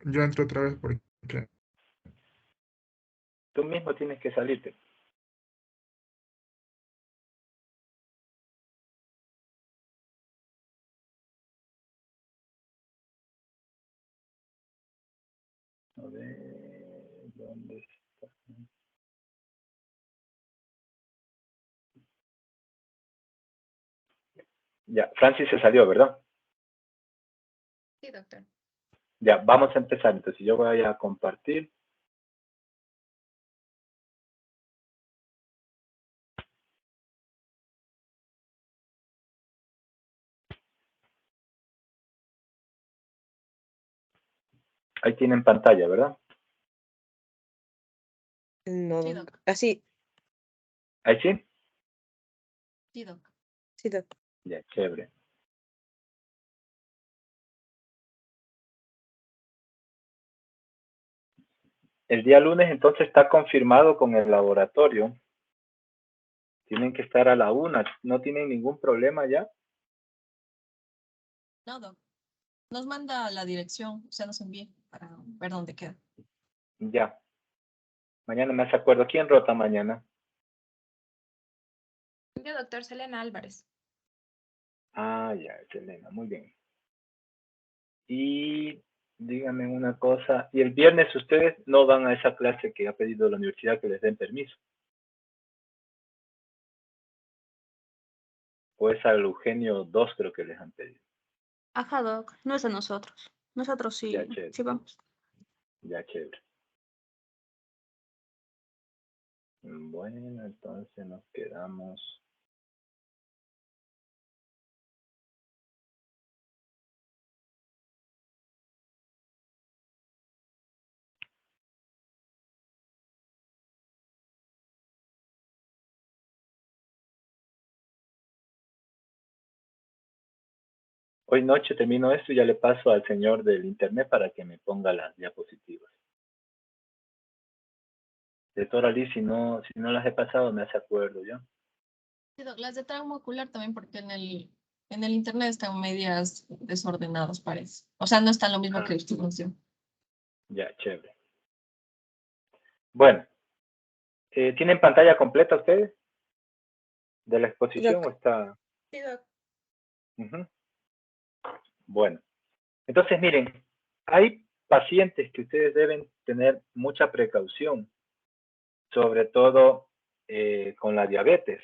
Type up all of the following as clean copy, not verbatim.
yo entro otra vez porque... Tú mismo tienes que salirte. A ver, ¿dónde está? Ya, Francis se salió, ¿verdad? Sí, doctor. Ya, vamos a empezar. Entonces yo voy a compartir. Ahí tienen pantalla, ¿verdad? No, Sí, doc. doc. Así, Ahí sí. Sí, doc. sí, doc. Ya, chévere. El día lunes entonces está confirmado con el laboratorio. Tienen que estar a la 1. ¿No tienen ningún problema ya? No, doc. Nos manda la dirección, o sea, nos envía para ver dónde queda. Ya. Mañana me hace acuerdo. ¿Quién rota mañana? Yo, doctor Selena Álvarez. Ah, ya, Selena. Muy bien. Y díganme una cosa. ¿Y el viernes ustedes no van a esa clase que ha pedido la universidad que les den permiso? O es al Eugenio 2 creo que les han pedido. Ajá, doc. No es de nosotros. Nosotros Ya, sí, chévere. sí vamos. Ya, chévere. Bueno, entonces nos quedamos. Hoy noche termino esto y ya le paso al señor del internet para que me ponga las diapositivas. Doctora Liz, si no las he pasado, me hace acuerdo, ¿ya? Sí, doc. Las de trauma ocular también, porque en el internet están medias desordenadas, parece. O sea, no está lo mismo que usted nos dio. Ya, chévere. Bueno, ¿tienen pantalla completa ustedes de la exposición o está? Sí, doc. Ujú. Bueno, entonces miren, hay pacientes que ustedes deben tener mucha precaución, sobre todo con la diabetes,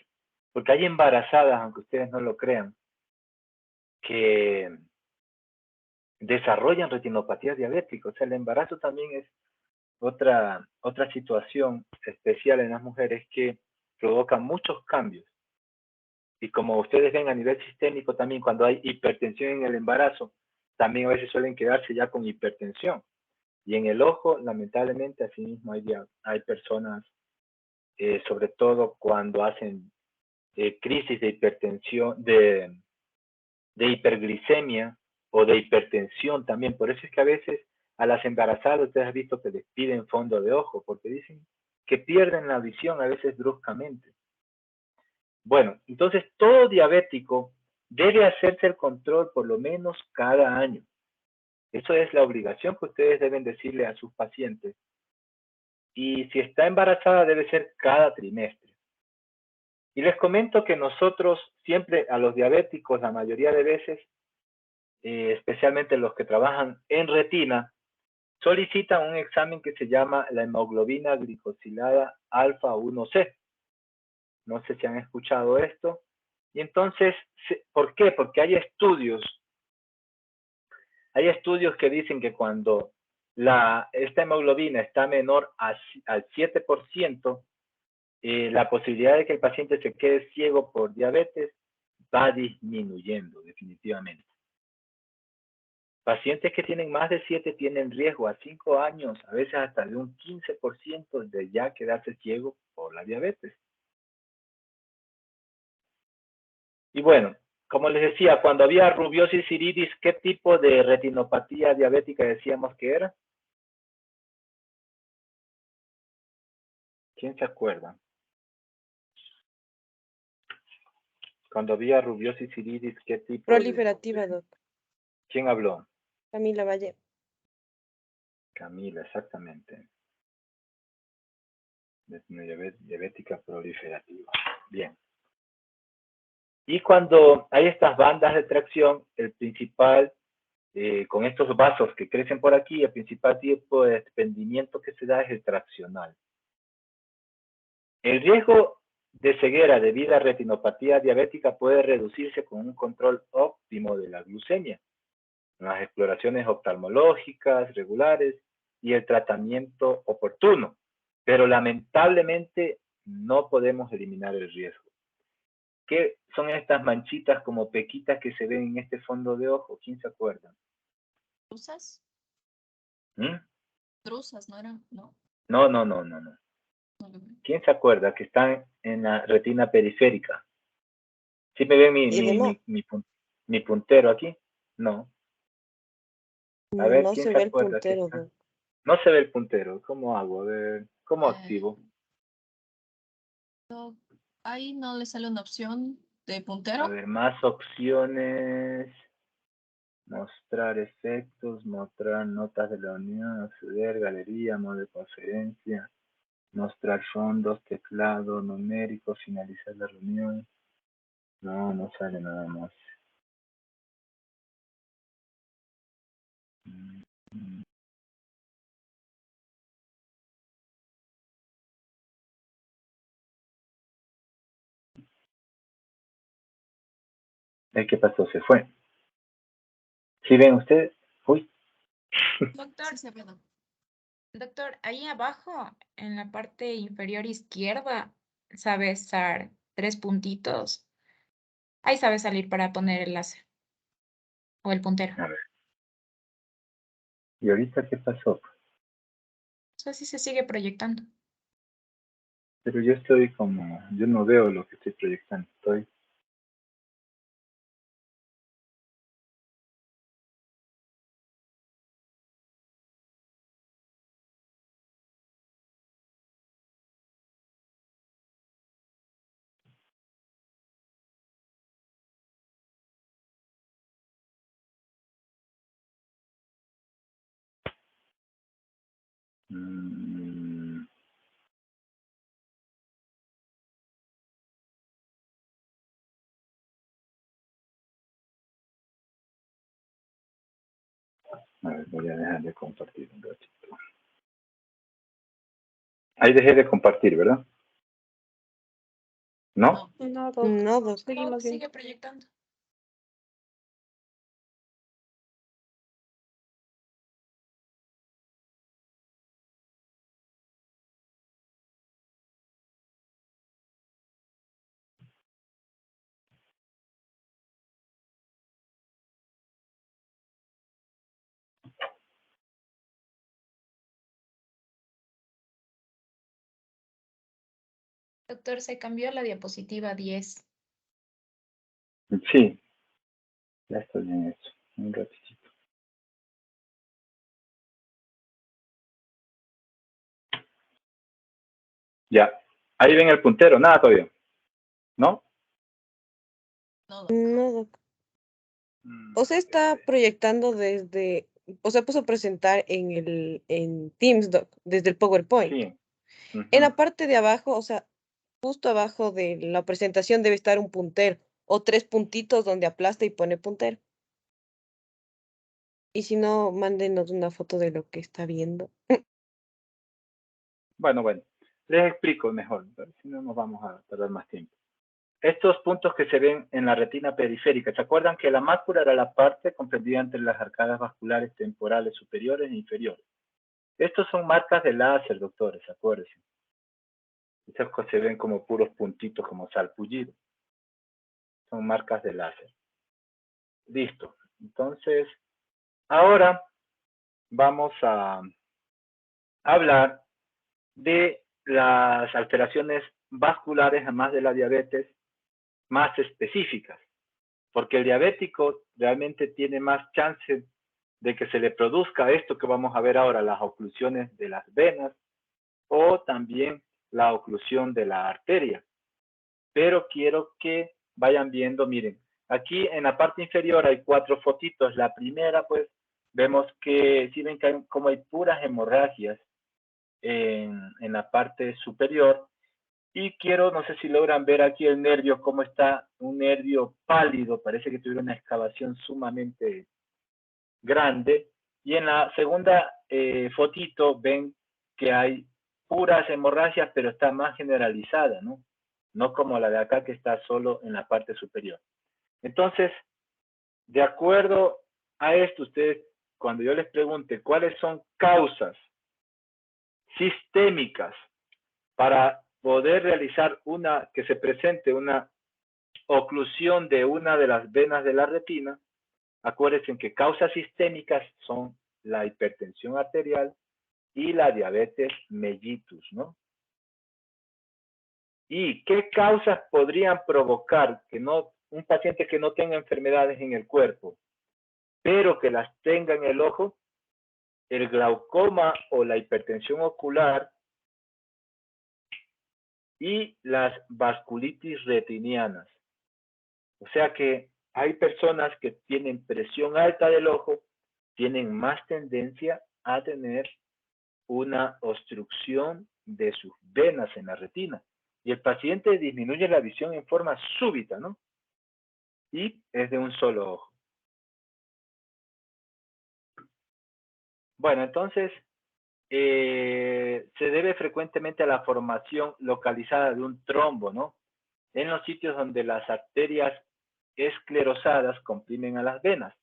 porque hay embarazadas, aunque ustedes no lo crean, que desarrollan retinopatía diabética. O sea, el embarazo también es otra situación especial en las mujeres que provoca muchos cambios. Y como ustedes ven a nivel sistémico también, cuando hay hipertensión en el embarazo, también a veces suelen quedarse ya con hipertensión. Y en el ojo, lamentablemente, asimismo hay personas, sobre todo cuando hacen crisis de hipertensión, de hiperglicemia o de hipertensión también. Por eso es que a veces a las embarazadas ustedes han visto que les piden fondo de ojo, porque dicen que pierden la visión a veces bruscamente. Bueno, entonces todo diabético debe hacerse el control por lo menos cada año. Eso es la obligación que ustedes deben decirle a sus pacientes. Y si está embarazada debe ser cada trimestre. Y les comento que nosotros siempre a los diabéticos, la mayoría de veces, especialmente los que trabajan en retina, solicitan un examen que se llama la hemoglobina glicosilada alfa 1C. No sé si han escuchado esto. Y entonces, ¿por qué? Porque hay estudios que dicen que cuando esta hemoglobina está menor al 7%, la posibilidad de que el paciente se quede ciego por diabetes va disminuyendo definitivamente. Pacientes que tienen más de 7 tienen riesgo a 5 años, a veces hasta de un 15% de ya quedarse ciego por la diabetes. Y bueno, como les decía, cuando había rubiosis iridis, ¿qué tipo de retinopatía diabética decíamos que era? ¿Quién se acuerda? Cuando había rubiosis iridis, ¿qué tipo de...? Proliferativa, doc. ¿Quién habló? Camila Valle. Camila, exactamente. Diabética proliferativa. Bien. Y cuando hay estas bandas de tracción, el principal, con estos vasos que crecen por aquí, el principal tipo de desprendimiento que se da es el traccional. El riesgo de ceguera debido a retinopatía diabética puede reducirse con un control óptimo de la glucemia, las exploraciones oftalmológicas regulares y el tratamiento oportuno. Pero lamentablemente no podemos eliminar el riesgo. ¿Qué son estas manchitas como pequitas que se ven en este fondo de ojo? ¿Quién se acuerda? ¿Drusas? ¿Mm? Drusas, ¿no eran? No. No. No lo veo. ¿Quién se acuerda que están en la retina periférica? ¿Sí me ven Edema, mi puntero aquí? No. A ver, no ¿quién se se ve el acuerda que puntero, está? Doc. No se ve el puntero. ¿Cómo hago? A ver, ¿cómo activo? No, ahí no le sale una opción de puntero. A ver, más opciones. Mostrar efectos, mostrar notas de la unión, acceder, galería, modo de conferencia, mostrar fondos, teclado, numérico, finalizar la reunión. No, no sale nada más. ¿Qué pasó? Se fue. ¿Sí ven ustedes? Uy. Doctor, Sí, se ve, ¿no? doctor, ahí abajo, en la parte inferior izquierda, sabe estar 3 puntitos. Ahí sabe salir para poner el láser o el puntero. A ver. ¿Y ahorita qué pasó? O sea, sí se sigue proyectando. Pero yo estoy como, yo no veo lo que estoy proyectando. Estoy. A ver, voy a dejar de compartir un ratito. Ahí dejé de compartir, ¿verdad? ¿No? No. No, Doc. No, Doc. Seguimos sigue proyectando. Doctor, se cambió la diapositiva 10. Sí, ya estoy en eso. Un ratito. Ya. Ahí ven el puntero, nada todavía. ¿No? No, No, Doc. O sea, está proyectando desde, o sea, puso presentar en Teams, Doc, desde el PowerPoint. Sí. En la parte de abajo, o sea, justo abajo de la presentación debe estar un puntero o 3 puntitos donde aplasta y pone puntero. Y si no, mándenos una foto de lo que está viendo. Bueno. Les explico mejor, si no nos vamos a tardar más tiempo. Estos puntos que se ven en la retina periférica, ¿se acuerdan que la mácula era la parte comprendida entre las arcadas vasculares temporales superiores e inferiores? Estos son marcas de láser, doctores, acuérdense. Estas se ven como puros puntitos, como salpullidos. Son marcas de láser. Listo. Entonces, ahora vamos a hablar de las alteraciones vasculares, además de la diabetes, más específicas. Porque el diabético realmente tiene más chance de que se le produzca esto que vamos a ver ahora, las oclusiones de las venas o también la oclusión de la arteria. Pero quiero que vayan viendo, miren, aquí en la parte inferior hay 4 fotitos. La primera, pues, vemos que, si ven que como hay puras hemorragias en la parte superior, y quiero, no sé si logran ver aquí el nervio, cómo está un nervio pálido, parece que tuviera una excavación sumamente grande, y en la segunda fotito ven que hay puras hemorragias, pero está más generalizada, ¿no? No como la de acá que está solo en la parte superior. Entonces, de acuerdo a esto, ustedes, cuando yo les pregunte cuáles son causas sistémicas para poder realizar que se presente una oclusión de una de las venas de la retina, acuérdense que causas sistémicas son la hipertensión arterial y la diabetes mellitus, ¿no? ¿Y qué causas podrían provocar que un paciente que no tenga enfermedades en el cuerpo, pero que las tenga en el ojo? El glaucoma o la hipertensión ocular y las vasculitis retinianas. O sea que hay personas que tienen presión alta del ojo, tienen más tendencia a tener una obstrucción de sus venas en la retina. Y el paciente disminuye la visión en forma súbita, ¿no? Y es de un solo ojo. Bueno, entonces, se debe frecuentemente a la formación localizada de un trombo, ¿no? En los sitios donde las arterias esclerosadas comprimen a las venas.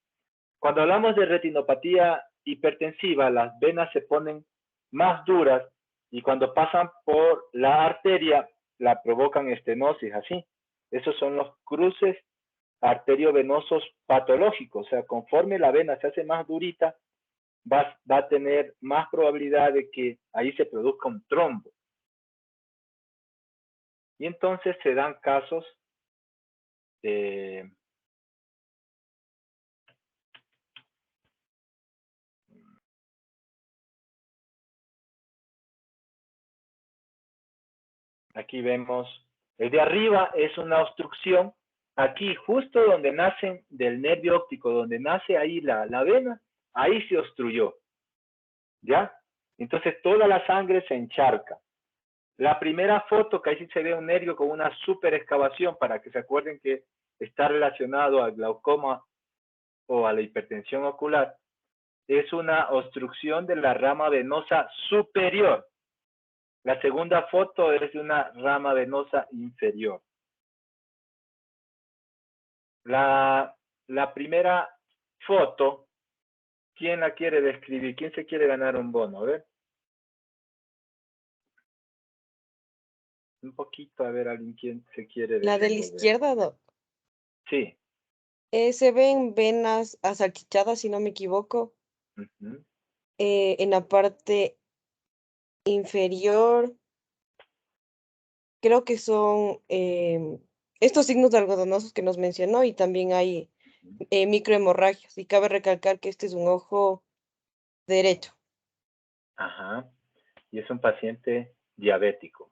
Cuando hablamos de retinopatía hipertensiva, las venas se ponen más duras y cuando pasan por la arteria la provocan estenosis, así. Esos son los cruces arteriovenosos patológicos. O sea, conforme la vena se hace más durita, va a tener más probabilidad de que ahí se produzca un trombo. Y entonces se dan casos de aquí vemos, el de arriba es una obstrucción, aquí justo donde nacen del nervio óptico, donde nace ahí la vena, ahí se obstruyó, ¿ya? Entonces toda la sangre se encharca. La primera foto, que ahí sí se ve un nervio con una super excavación, para que se acuerden que está relacionado al glaucoma o a la hipertensión ocular, es una obstrucción de la rama venosa superior. La segunda foto es de una rama venosa inferior. La primera foto, ¿quién la quiere describir? ¿Quién se quiere ganar un bono? A ver. Un poquito, a ver, alguien quién se quiere La de la desenvolver. izquierda, Doc. Sí. Se ven venas asalchichadas, si no me equivoco, Ujú. en la parte inferior. Creo que son estos signos algodonosos que nos mencionó y también hay microhemorragias. Y cabe recalcar que este es un ojo derecho. Ajá. Y es un paciente diabético.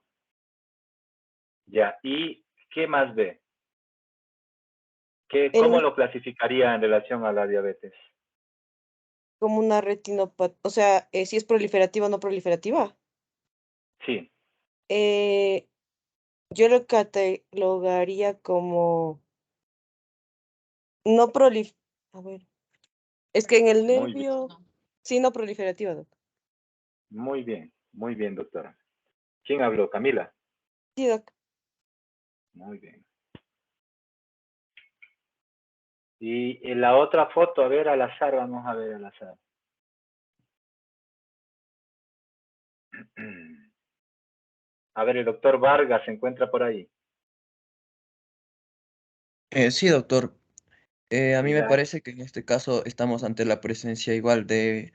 Ya. ¿Y qué más ve? ¿Cómo Él lo clasificaría en relación a la diabetes? como una retinopatía, o sea, si es proliferativa o no proliferativa. Sí. Yo lo catalogaría como no prolif... A ver, es que en el Muy bien. nervio, sí, no proliferativa, Doc. Muy bien, doctora. ¿Quién habló? Camila. Sí, Doc. Muy bien. Y en la otra foto, a ver, al azar, vamos a ver al azar. A ver, el doctor Vargas se encuentra por ahí. Sí, doctor. A mí me Ya. parece que en este caso estamos ante la presencia igual de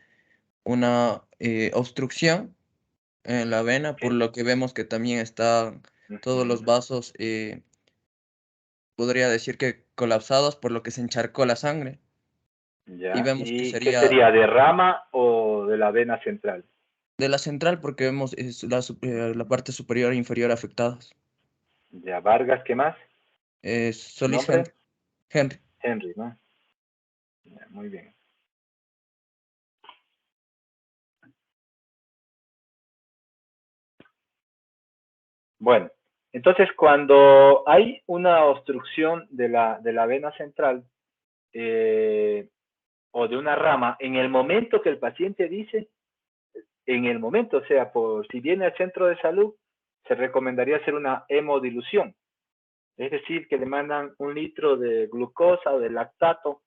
una obstrucción en la vena, por ¿Qué? lo que vemos que también están todos los Ujú. vasos, podría decir que colapsados, por lo que se encharcó la sangre. Y Ya. vemos que ¿Y qué sería sería? ¿De rama o de la vena central? de la central, porque vemos la parte superior e inferior afectadas. Ya. Vargas, ¿qué más? Solís ¿Nombre? Henry. Henry, ¿no? Ya, muy bien. Bueno, entonces cuando hay una obstrucción de la vena central o de una rama, en el momento que el paciente dice, en el momento, o sea, si viene al centro de salud, se recomendaría hacer una hemodilución. Es decir, que le mandan 1 litro de glucosa o de lactato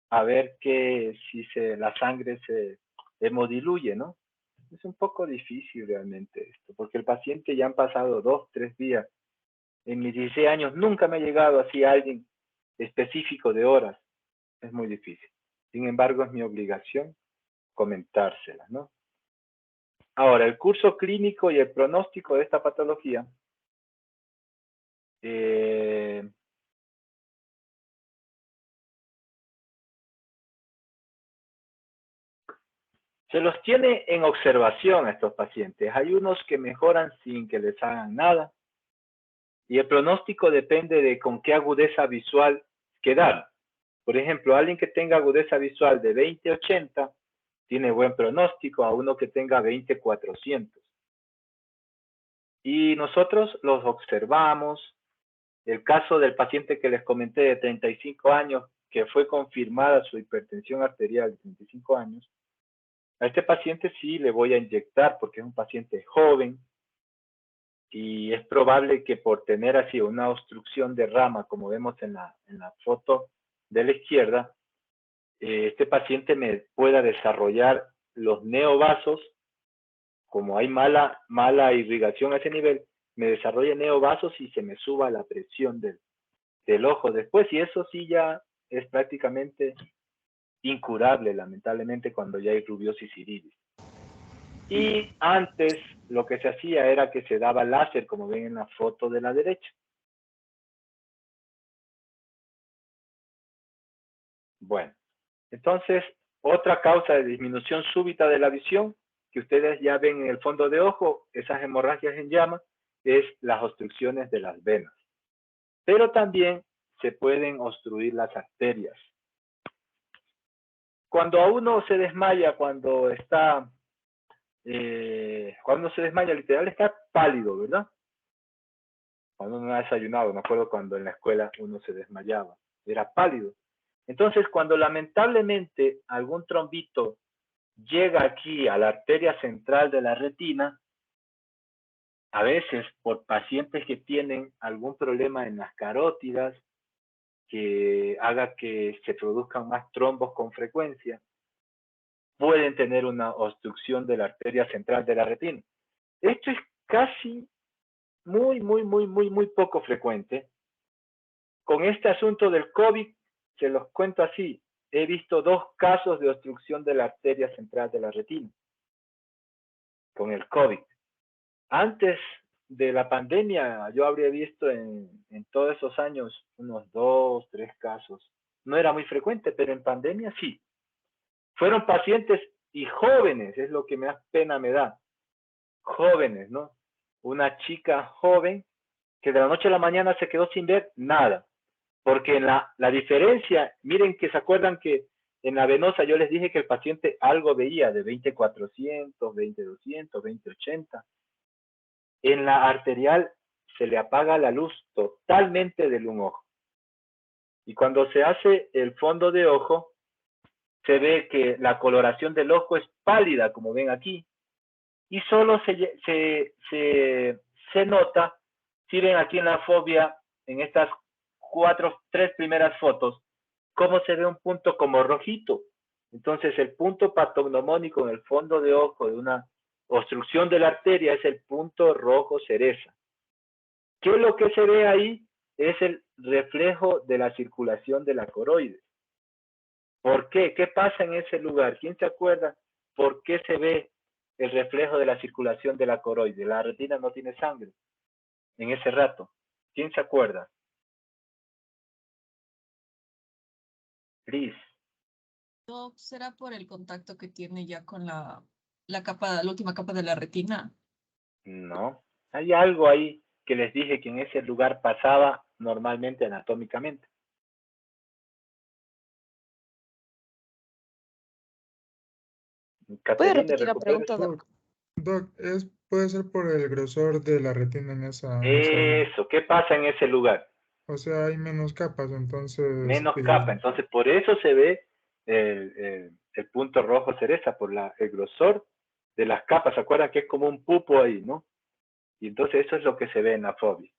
a ver si la sangre se hemodiluye, ¿no? Es un poco difícil realmente esto, porque el paciente ya han pasado 2, 3 días. En mis 16 años nunca me ha llegado así alguien específico de horas. Es muy difícil. Sin embargo, es mi obligación comentárselas, ¿no? Ahora, el curso clínico y el pronóstico de esta patología se los tiene en observación a estos pacientes. Hay unos que mejoran sin que les hagan nada. Y el pronóstico depende de con qué agudeza visual quedan. Por ejemplo, alguien que tenga agudeza visual de 20-80 tiene buen pronóstico a uno que tenga 20-400. Y nosotros los observamos. El caso del paciente que les comenté de 35 años, que fue confirmada su hipertensión arterial de 35 años, a este paciente sí le voy a inyectar porque es un paciente joven y es probable que por tener así una obstrucción de rama, como vemos en la foto de la izquierda, este paciente me pueda desarrollar los neovasos. Como hay mala irrigación a ese nivel, me desarrolla neovasos y se me suba la presión del ojo después, y eso sí ya es prácticamente incurable, lamentablemente, cuando ya hay rubiosis iridis. Y antes lo que se hacía era que se daba láser, como ven en la foto de la derecha. Bueno, entonces, otra causa de disminución súbita de la visión, que ustedes ya ven en el fondo de ojo, esas hemorragias en llama, es las obstrucciones de las venas. Pero también se pueden obstruir las arterias. Cuando a uno se desmaya, cuando se desmaya, literal está pálido, ¿verdad? Cuando uno no ha desayunado, me acuerdo cuando en la escuela uno se desmayaba, era pálido. Entonces, cuando lamentablemente algún trombito llega aquí a la arteria central de la retina, a veces por pacientes que tienen algún problema en las carótidas, que haga que se produzcan más trombos con frecuencia, pueden tener una obstrucción de la arteria central de la retina. Esto es casi muy poco frecuente. Con este asunto del COVID, se los cuento así, he visto 2 casos de obstrucción de la arteria central de la retina con el COVID. Antes de la pandemia, yo habría visto en todos esos años unos 2, 3 casos. No era muy frecuente, pero en pandemia sí. Fueron pacientes y jóvenes, es lo que más pena me da. Jóvenes, ¿no? Una chica joven que de la noche a la mañana se quedó sin ver nada. Porque en la diferencia, miren que se acuerdan que en la venosa yo les dije que el paciente algo veía de 20-400, 20-200, 20-80. En la arterial se le apaga la luz totalmente del un ojo. Y cuando se hace el fondo de ojo, se ve que la coloración del ojo es pálida, como ven aquí. Y solo se nota, si ven aquí en la fobia, en estas 3 primeras fotos, cómo se ve un punto como rojito. Entonces el punto patognomónico en el fondo de ojo de una obstrucción de la arteria es el punto rojo cereza. ¿Qué es lo que se ve ahí? Es el reflejo de la circulación de la coroides. ¿Por qué? ¿Qué pasa en ese lugar? ¿Quién se acuerda por qué se ve el reflejo de la circulación de la coroide? La retina no tiene sangre en ese rato. ¿Quién se acuerda? Liz. Doc, ¿será por el contacto que tiene ya con la última capa de la retina? No. Hay algo ahí que les dije que en ese lugar pasaba normalmente anatómicamente. ¿Puede repetir la pregunta, Doc? Doc, es Puede ser por el grosor de la retina en esa zona. Eso, ¿qué pasa en ese lugar? O sea, hay menos capas, entonces, Menos capa. Entonces, por eso se ve el punto rojo cereza, por el grosor de las capas. ¿Se acuerdan que es como un pupo ahí, no? Y entonces eso es lo que se ve en la fobia.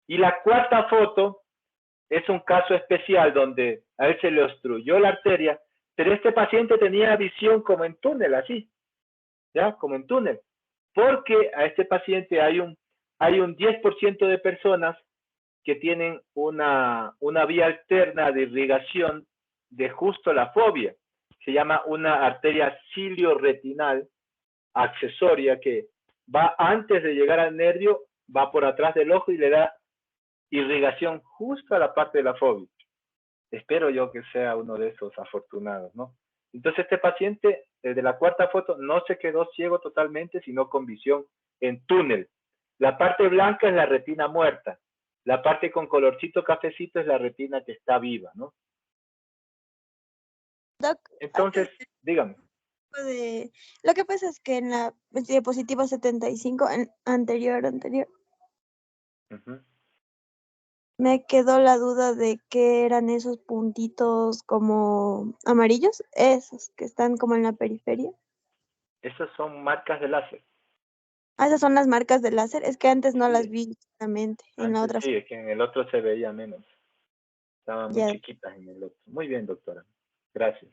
Y la cuarta foto es un caso especial donde a él se le obstruyó la arteria, pero este paciente tenía visión como en túnel, así, ¿ya? Como en túnel. Porque a este paciente hay un 10% de personas que tienen una vía alterna de irrigación de justo la fobia. Se llama una arteria cilio-retinal accesoria que va antes de llegar al nervio, va por atrás del ojo y le da irrigación justo a la parte de la fobia. Espero yo que sea uno de esos afortunados, ¿no? Entonces este paciente, de la cuarta foto, no se quedó ciego totalmente, sino con visión en túnel. La parte blanca es la retina muerta. La parte con colorcito cafecito es la retina que está viva, ¿no? Doc, Entonces, dígame. lo que pasa es que en la diapositiva 75, anterior, Ujú. me quedó la duda de qué eran esos puntitos como amarillos, esos que están como en la periferia. Esas son marcas de láser. Ah, esas son las marcas de láser. Es que antes no las Sí. vi justamente en la Antes otra. sí, es que en el otro se veía menos. Estaban muy Ya. chiquitas en el otro. Muy bien, doctora. Gracias.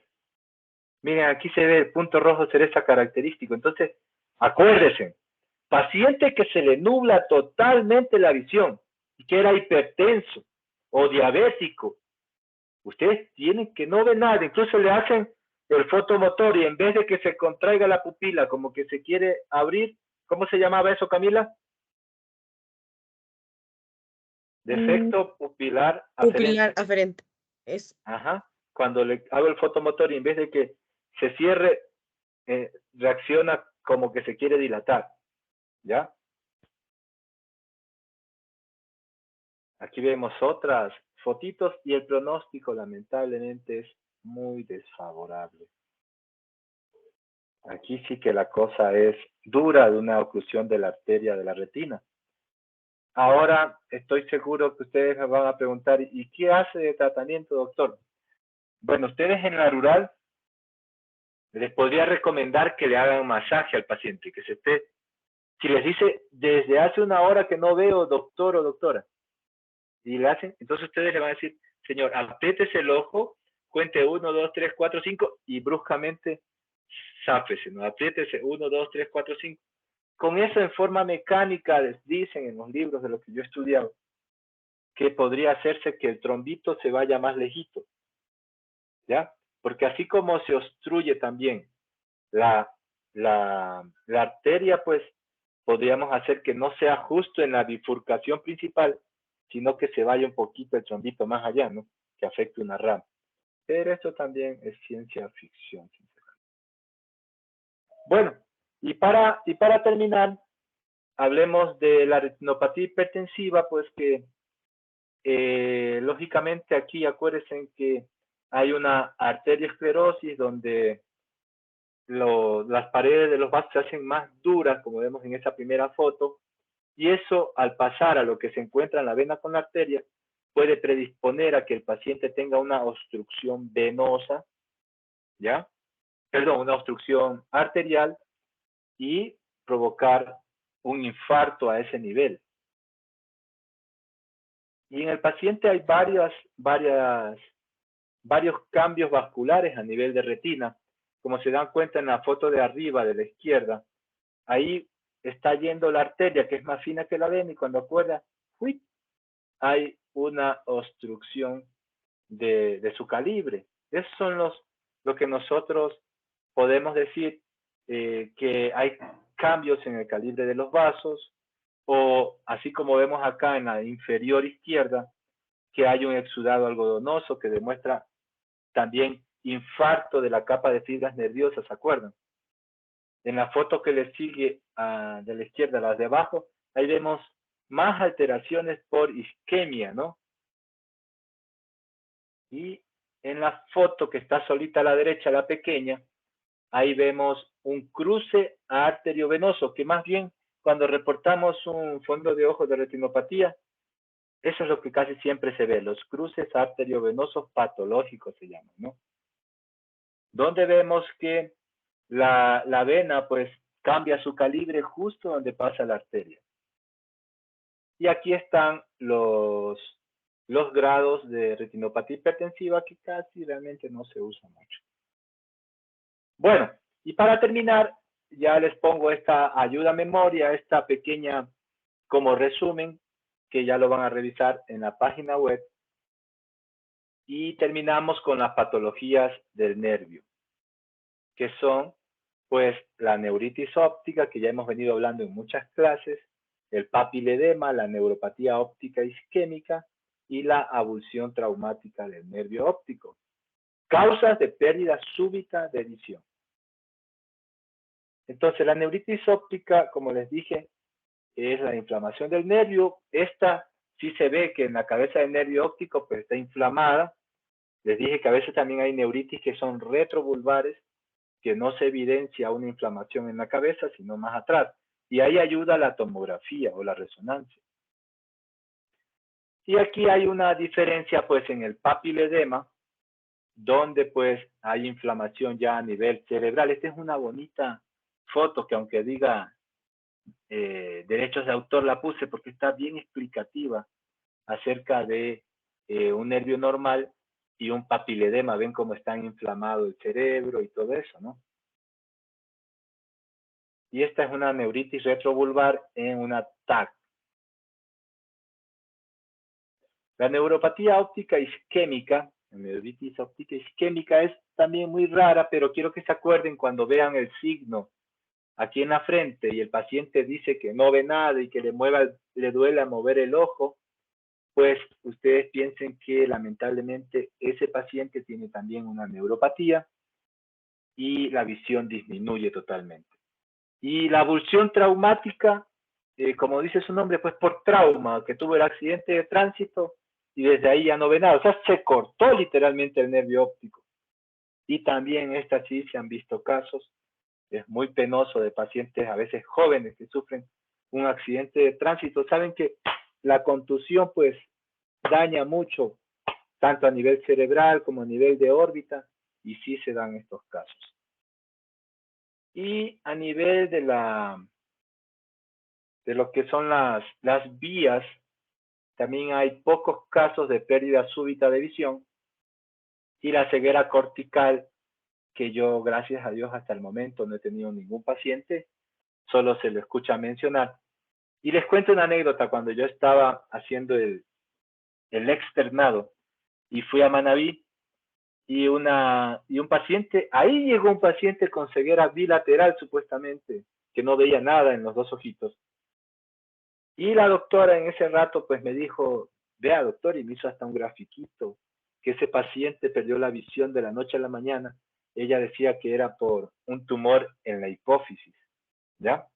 Miren, aquí se ve el punto rojo cereza característico. Entonces, acuérdense, paciente que se le nubla totalmente la visión y que era hipertenso o diabético, ustedes tienen que no ver nada, incluso le hacen el fotomotor y en vez de que se contraiga la pupila como que se quiere abrir, ¿cómo se llamaba eso, Camila? Defecto pupilar aferente. Pupilar aferente. Es Ajá. Cuando le hago el fotomotor y en vez de que se cierre, reacciona como que se quiere dilatar. ¿Ya? Aquí vemos otras fotitos y el pronóstico lamentablemente es muy desfavorable. Aquí sí que la cosa es dura de una oclusión de la arteria de la retina. Ahora estoy seguro que ustedes me van a preguntar, ¿y qué hace de tratamiento, doctor? Bueno, ustedes en la rural les podría recomendar que le hagan masaje al paciente, que se esté, si les dice, desde hace una hora que no veo, doctor o doctora, y le hacen, entonces ustedes le van a decir, señor, apriétese el ojo, cuente 1, 2, 3, 4, 5 y bruscamente záfese, ¿no? Apriétese 1, 2, 3, 4, 5. Con eso en forma mecánica les dicen en los libros de lo que yo he estudiado que podría hacerse que el trombito se vaya más lejito, ¿ya? Porque así como se obstruye también la arteria, pues podríamos hacer que no sea justo en la bifurcación principal, sino que se vaya un poquito el trombito más allá, ¿no? Que afecte una rama. Pero esto también es ciencia ficción. Bueno, y para terminar, hablemos de la retinopatía hipertensiva, pues que lógicamente aquí acuérdense que hay una arteriosclerosis donde las paredes de los vasos se hacen más duras, como vemos en esa primera foto, y eso al pasar a lo que se encuentra en la vena con la arteria, puede predisponer a que el paciente tenga una obstrucción venosa, ¿ya? Perdón, una obstrucción arterial y provocar un infarto a ese nivel. Y en el paciente hay varios cambios vasculares a nivel de retina. Como se dan cuenta en la foto de arriba, de la izquierda, ahí está yendo la arteria, que es más fina que la vena, y cuando acuerda, ¡uy!, hay una obstrucción de su calibre. Esos son lo que nosotros podemos decir que hay cambios en el calibre de los vasos, o así como vemos acá en la inferior izquierda, que hay un exudado algodonoso que demuestra también infarto de la capa de fibras nerviosas, ¿se acuerdan? En la foto que le sigue de la izquierda, las de abajo, ahí vemos más alteraciones por isquemia, ¿no? Y en la foto que está solita a la derecha, la pequeña, ahí vemos un cruce arteriovenoso, que más bien cuando reportamos un fondo de ojo de retinopatía, eso es lo que casi siempre se ve, los cruces arteriovenosos patológicos se llaman, ¿no? Donde vemos que la vena pues cambia su calibre justo donde pasa la arteria. Y aquí están los grados de retinopatía hipertensiva que casi realmente no se usan mucho. Bueno, y para terminar, ya les pongo esta ayuda a memoria, esta pequeña como resumen, que ya lo van a revisar en la página web. Y terminamos con las patologías del nervio, que son pues la neuritis óptica, que ya hemos venido hablando en muchas clases, el papiledema, la neuropatía óptica isquémica y la avulsión traumática del nervio óptico. Causas de pérdida súbita de visión. Entonces, la neuritis óptica, como les dije, es la inflamación del nervio. Esta sí se ve que en la cabeza del nervio óptico pues, está inflamada. Les dije que a veces también hay neuritis que son retrovulvares, que no se evidencia una inflamación en la cabeza, sino más atrás. Y ahí ayuda la tomografía o la resonancia. Y aquí hay una diferencia pues en el papiledema, donde pues hay inflamación ya a nivel cerebral. Esta es una bonita foto que aunque diga derechos de autor la puse porque está bien explicativa acerca de un nervio normal y un papiledema. Ven cómo está inflamado el cerebro y todo eso, ¿no? Y esta es una neuritis retrovulvar en una TAC. La neuropatía óptica isquémica, la neuritis óptica isquémica es también muy rara, pero quiero que se acuerden cuando vean el signo aquí en la frente y el paciente dice que no ve nada y que le duele a mover el ojo, pues ustedes piensen que lamentablemente ese paciente tiene también una neuropatía y la visión disminuye totalmente. Y la avulsión traumática, como dice su nombre, pues por trauma, que tuvo el accidente de tránsito y desde ahí ya no ve nada. O sea, se cortó literalmente el nervio óptico. Y también esta sí se han visto casos, es muy penoso, de pacientes a veces jóvenes que sufren un accidente de tránsito. Saben que la contusión pues daña mucho, tanto a nivel cerebral como a nivel de órbita, y sí se dan estos casos. Y a nivel de lo que son las vías, también hay pocos casos de pérdida súbita de visión, y la ceguera cortical, que yo, gracias a Dios, hasta el momento no he tenido ningún paciente, solo se lo escucha mencionar. Y les cuento una anécdota. Cuando yo estaba haciendo el externado y fui a Manabí, y un paciente, ahí llegó un paciente con ceguera bilateral supuestamente, que no veía nada en los dos ojitos. Y la doctora en ese rato pues me dijo, vea doctor, y me hizo hasta un grafiquito, que ese paciente perdió la visión de la noche a la mañana. Ella decía que era por un tumor en la hipófisis, ¿ya?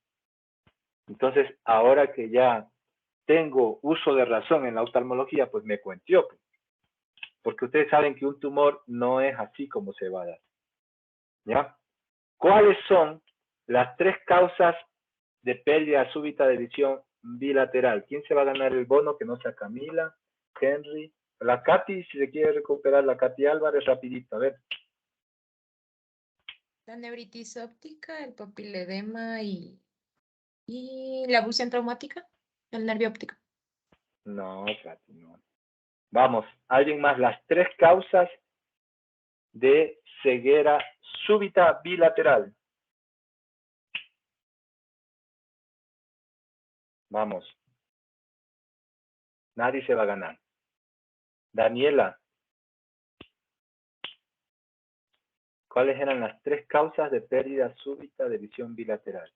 Entonces, ahora que ya tengo uso de razón en la oftalmología, pues me cuentió, porque ustedes saben que un tumor no es así como se va a dar, ¿ya? ¿Cuáles son las 3 causas de pérdida súbita de visión bilateral? ¿Quién se va a ganar el bono? Que no sea Camila, Henry, la Katy, si se quiere recuperar, la Katy Álvarez, rapidito, a ver. La neuritis óptica, el papiledema y la avulsión traumática, el nervio óptico. No, Katy, no. Vamos, alguien más, las 3 causas de ceguera súbita bilateral. Vamos. Nadie se va a ganar. Daniela, ¿cuáles eran las 3 causas de pérdida súbita de visión bilateral?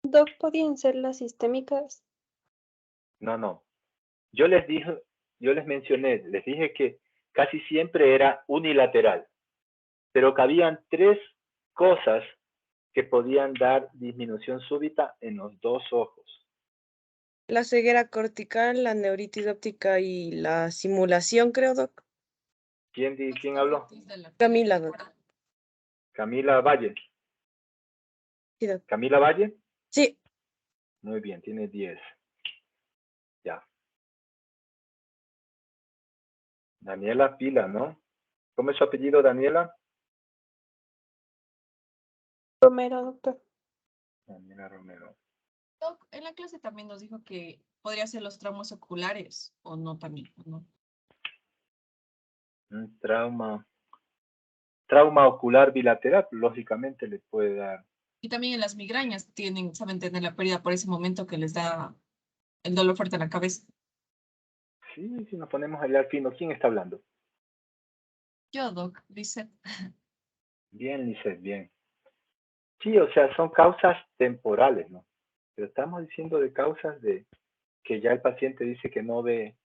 Doc, ¿podían ser las sistémicas? No. Yo les mencioné, les dije que casi siempre era unilateral, pero que habían 3 cosas que podían dar disminución súbita en los 2 ojos. La ceguera cortical, la neuritis óptica y la simulación, creo, Doc. ¿Quién habló? Camila, Doc. Camila Valle. Sí, Doc. ¿Camila Valle? Sí. Muy bien, tiene 10. Ya. Daniela Pila, ¿no? ¿Cómo es su apellido, Daniela? Romero, doctor. Daniela Romero. Doc, en la clase también nos dijo que podría ser los traumas oculares, o no también, ¿o no? Un trauma ocular bilateral, lógicamente le puede dar. Y también en las migrañas saben tener la pérdida por ese momento que les da el dolor fuerte en la cabeza. Sí, si nos ponemos a hablar fino, ¿quién está hablando? Yo, Doc, dice. Bien, Lisset, bien. Sí, o sea, son causas temporales, ¿no? Pero estamos diciendo de causas de que ya el paciente dice que no ve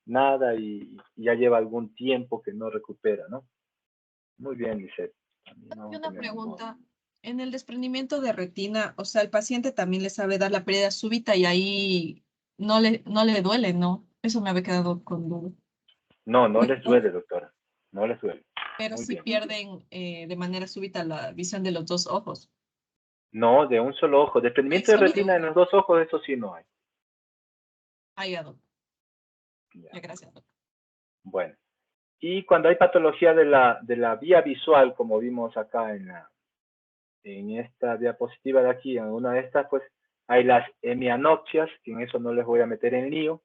nada y ya lleva algún tiempo que no recupera, ¿no? Muy bien, Lisset. Y una pregunta, en el desprendimiento de retina, o sea, el paciente también le sabe dar la pérdida súbita y ahí no le duele, ¿no? Eso me había quedado con duda. No, no les duele, doctora. No les duele. Pero Muy sí bien. pierden de manera súbita la visión de los dos ojos. No, de un solo ojo. Desprendimiento de Solo de retina en uno. los dos ojos, eso sí no hay. Ahí, ya, Doc. Ya. Ya, gracias, Doc. Bueno. Y cuando hay patología de la vía visual, como vimos acá en esta diapositiva de aquí, en una de estas, pues hay las hemianopsias, que en eso no les voy a meter en lío,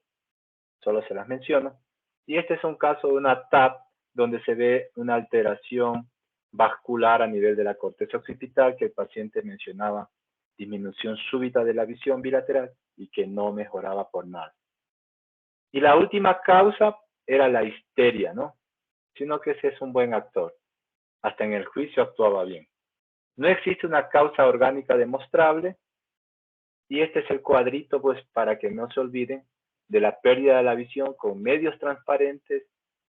solo se las menciono. Y este es un caso de una TAP donde se ve una alteración vascular a nivel de la corteza occipital, que el paciente mencionaba disminución súbita de la visión bilateral y que no mejoraba por nada. Y la última causa era la histeria, ¿no? Sino que ese es un buen actor. Hasta en el juicio actuaba bien. No existe una causa orgánica demostrable y este es el cuadrito, pues, para que no se olviden de la pérdida de la visión con medios transparentes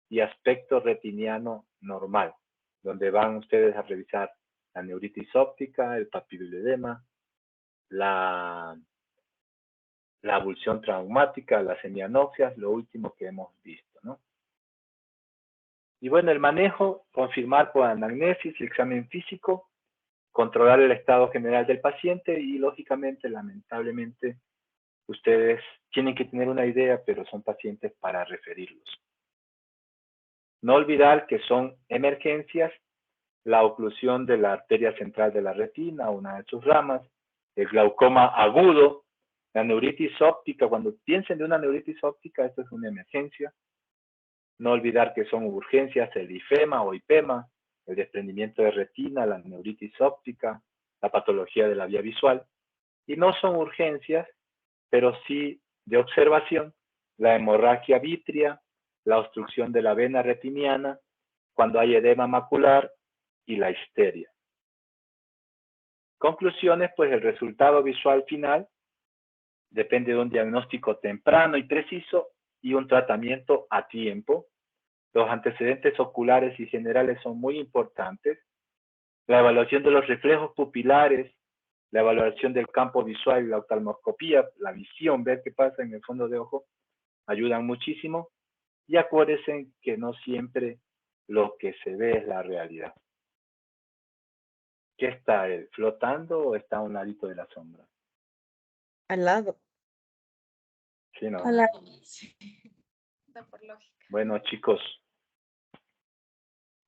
y aspecto retiniano normal, donde van ustedes a revisar la neuritis óptica, el papiloedema, la abulsión traumática, las hemianopsias, lo último que hemos visto, ¿no? Y bueno, el manejo, confirmar por anamnesis, el examen físico, controlar el estado general del paciente y lógicamente, lamentablemente, ustedes tienen que tener una idea, pero son pacientes para referirlos. No olvidar que son emergencias, la oclusión de la arteria central de la retina, una de sus ramas, el glaucoma agudo, la neuritis óptica. Cuando piensen de una neuritis óptica, esto es una emergencia. No olvidar que son urgencias el ifema o hipema, el desprendimiento de retina, la neuritis óptica, la patología de la vía visual. Y no son urgencias, pero sí de observación, la hemorragia vítrea, la obstrucción de la vena retiniana, cuando hay edema macular y la histeria. Conclusiones, pues el resultado visual final depende de un diagnóstico temprano y preciso y un tratamiento a tiempo. Los antecedentes oculares y generales son muy importantes. La evaluación de los reflejos pupilares, la evaluación del campo visual y la oftalmoscopía, la visión, ver qué pasa en el fondo de ojo, ayudan muchísimo. Y acuérdense que no siempre lo que se ve es la realidad. ¿Qué está él? ¿Flotando o está a un ladito de la sombra? Al lado. Sí, ¿no? Sí. Da por lógica. Bueno, chicos,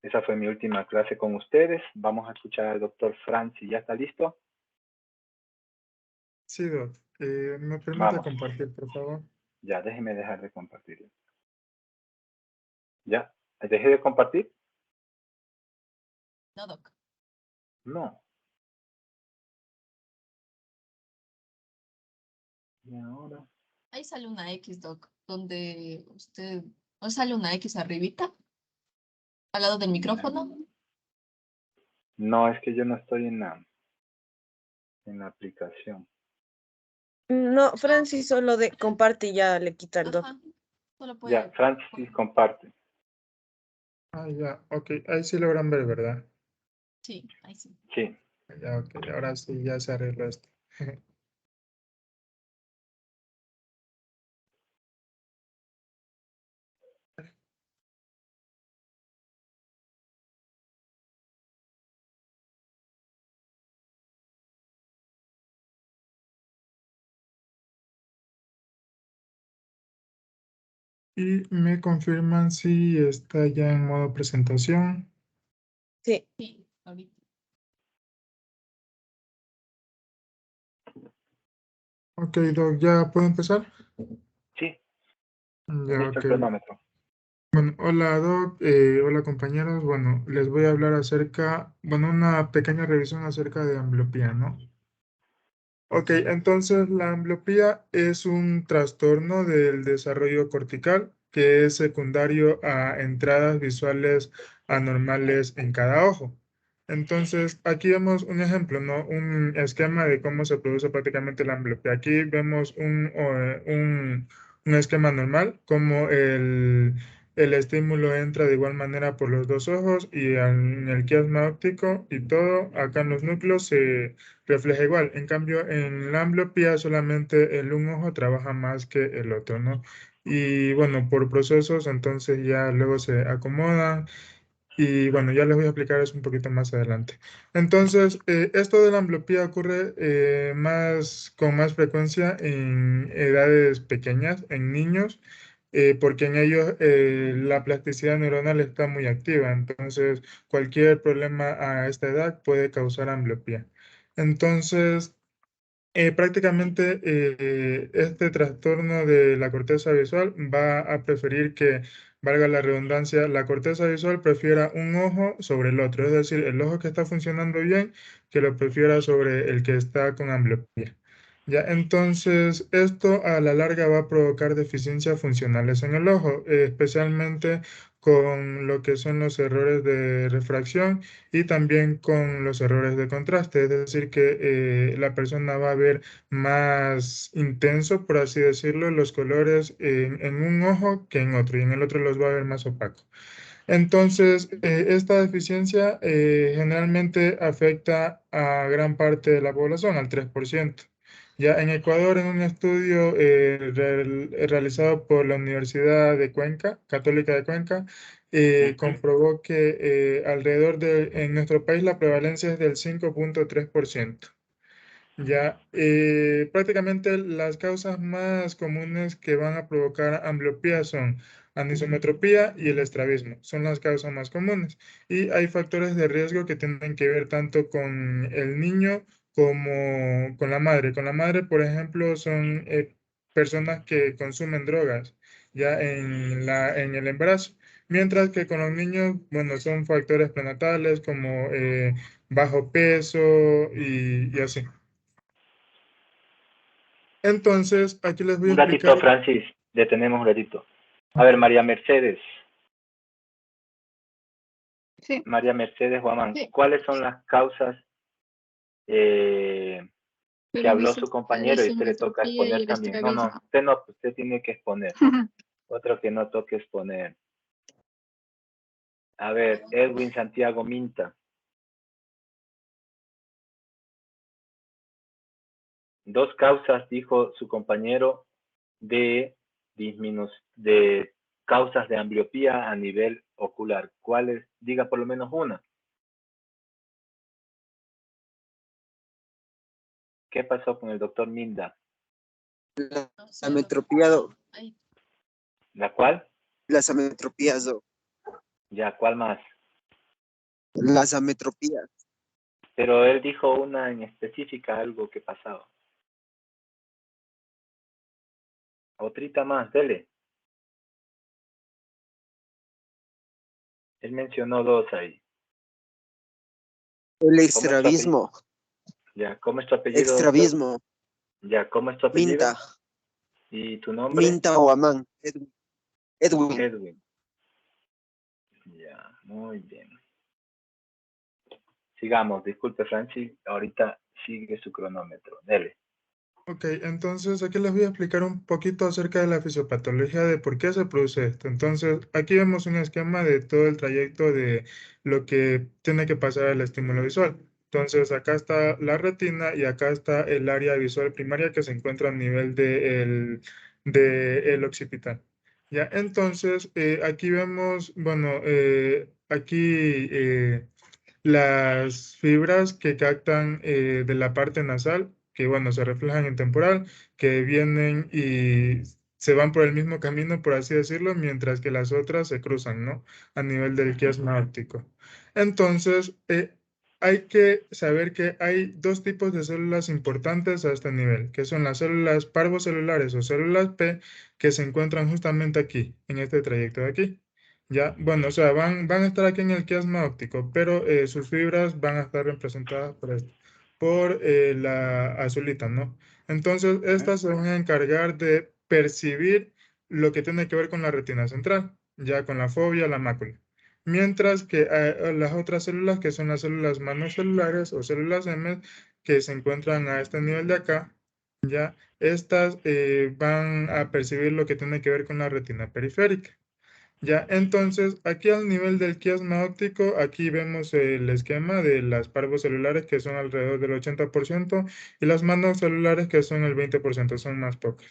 esa fue mi última clase con ustedes. Vamos a escuchar al doctor Franci. ¿Ya está listo? Sí, Doc. ¿Me permite Vamos. compartir, por favor? Ya, déjeme dejar de compartir. ¿Ya? ¿Dejé de compartir? No, Doc. No. Y ahora. Ahí sale una X, Doc, donde usted, ¿no sale una X arribita, al lado del micrófono? No, es que yo no estoy en la aplicación. No, Francis solo de comparte y ya le quita el doc. Ajá, solo Ya, puede. Francis comparte. Ah, ya, ok. Ahí sí logran ver, ¿verdad? Sí, ahí sí. Sí. Ya, ok. Ahora sí, ya se arregló esto. Y me confirman si está ya en modo presentación. Sí. Sí, ahorita. Ok, Doc, ¿ya puedo empezar? Sí, Ya, listo ok. el cronómetro. Bueno, hola Doc, hola compañeros. Bueno, les voy a hablar acerca, bueno, una pequeña revisión acerca de ambliopía, ¿no? Ok, entonces la ambliopía es un trastorno del desarrollo cortical que es secundario a entradas visuales anormales en cada ojo. Entonces, aquí vemos un ejemplo, ¿no? Un esquema de cómo se produce prácticamente la ambliopía. Aquí vemos un esquema normal, como el estímulo entra de igual manera por los dos ojos y en el quiasma óptico y todo, acá en los núcleos se refleja igual. En cambio, en la ambliopía solamente el un ojo trabaja más que el otro, ¿no? Y bueno, por procesos, entonces ya luego se acomodan y bueno, ya les voy a explicar eso un poquito más adelante. Entonces, esto de la ambliopía ocurre con más frecuencia en edades pequeñas, en niños, porque en ellos la plasticidad neuronal está muy activa. Entonces, cualquier problema a esta edad puede causar ambliopía. Entonces, prácticamente este trastorno de la corteza visual va a preferir que, valga la redundancia, la corteza visual prefiera un ojo sobre el otro, es decir, el ojo que está funcionando bien, que lo prefiera sobre el que está con ambliopía. Ya, entonces, esto a la larga va a provocar deficiencias funcionales en el ojo, especialmente con lo que son los errores de refracción y también con los errores de contraste, es decir, que la persona va a ver más intenso, por así decirlo, los colores en un ojo que en otro, y en el otro los va a ver más opaco. Entonces, esta deficiencia generalmente afecta a gran parte de la población, al 3%. Ya en Ecuador, en un estudio realizado por la Universidad de Cuenca, Católica de Cuenca, comprobó que en nuestro país la prevalencia es del 5,3%. Ya, prácticamente las causas más comunes que van a provocar ambliopía son anisometropía y el estrabismo. Son las causas más comunes. Y hay factores de riesgo que tienen que ver tanto con el niño como con la madre. Con la madre, por ejemplo, son personas que consumen drogas ya en el embarazo. Mientras que con los niños, bueno, son factores prenatales como bajo peso y así. Entonces, aquí les voy a Un ratito, explicar. Francis, detenemos un ratito. A ver, María Mercedes. Sí. María Mercedes Guamán, Sí. ¿cuáles son las causas que habló su compañero y usted le toca exponer también? No, usted tiene que exponer. Otro que no toque exponer. A ver, Edwin Santiago Minta. Dos causas, dijo su compañero, de causas de ambliopía a nivel ocular. ¿Cuáles? Diga por lo menos una. ¿Qué pasó con el doctor Minda? La metropía, ¿La cual? las ametropías, Ya, ¿cuál más? las ametropías. Pero él dijo una en específica, algo que pasaba. Otrita más, dele. Él mencionó dos ahí. El ¿Cómo es tu apellido? estrabismo. Ya, ¿cómo es tu apellido, doctor? Extravismo. Ya, ¿cómo es tu apellido? Minta. ¿Y tu nombre? Minta Guamán. Edwin. Edwin. Ya, muy bien. Sigamos, disculpe, Francis, ahorita sigue su cronómetro. Dele. Ok, entonces aquí les voy a explicar un poquito acerca de la fisiopatología de por qué se produce esto. Entonces, aquí vemos un esquema de todo el trayecto de lo que tiene que pasar el estímulo visual. Entonces, acá está la retina y acá está el área visual primaria que se encuentra a nivel de el occipital. Ya, entonces, aquí vemos, bueno, aquí las fibras que captan de la parte nasal, que bueno, se reflejan en temporal, que vienen y se van por el mismo camino, por así decirlo, mientras que las otras se cruzan, ¿no? A nivel del quiasma óptico. Entonces, hay que saber que hay dos tipos de células importantes a este nivel, que son las células parvocelulares o células P, que se encuentran justamente aquí, en este trayecto de aquí. Ya, bueno, o sea, van a estar aquí en el quiasma óptico, pero sus fibras van a estar representadas por esto, por la azulita, ¿no? Entonces, estas se van a encargar de percibir lo que tiene que ver con la retina central, ya con la fovea, la mácula. Mientras que las otras células, que son las células manocelulares o células M, que se encuentran a este nivel de acá, ya, estas van a percibir lo que tiene que ver con la retina periférica. Ya, entonces, aquí al nivel del quiasma óptico, aquí vemos el esquema de las parvocelulares, que son alrededor del 80%, y las manocelulares, que son el 20%, son más pocas.